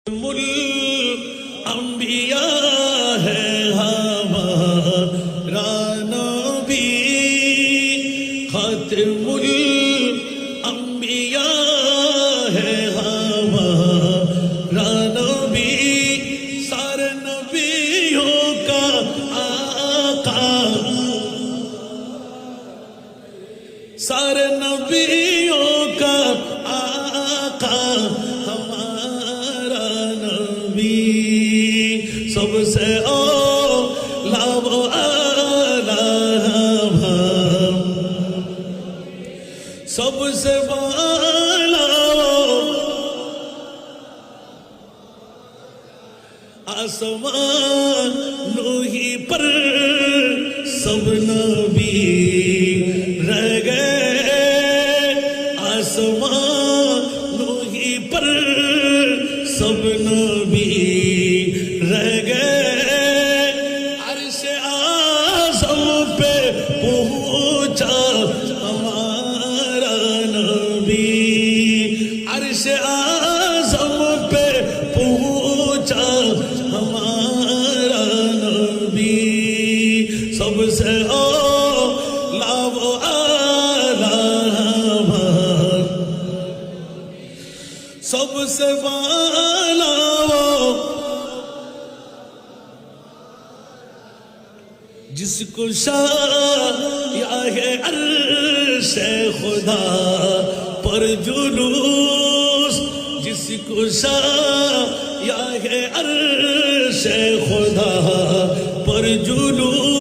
الانبیاء ہے ہمارا نبی، خاتم الانبیاء ہے ہمارا نبی، سارے نبیوں کا آقا، سارے نبیوں کا آقا ہمارا نبی، سب سے اولا و اعلیٰ، سب سے بالا آسمان نوحی پر سب نبی رہ گئے، آسمان نوحی پر سب نبی رہ گئے، عرش اعظم پہ پہنچا ہمارا نبی، عرش اعظم پہ پہنچا ہمارا نبی، سب سے اولا و اعلیٰ، سب سے بالا جس کو شایع عرش خدا پر جلوس، جس کو شایع عرش خدا پر جلوس،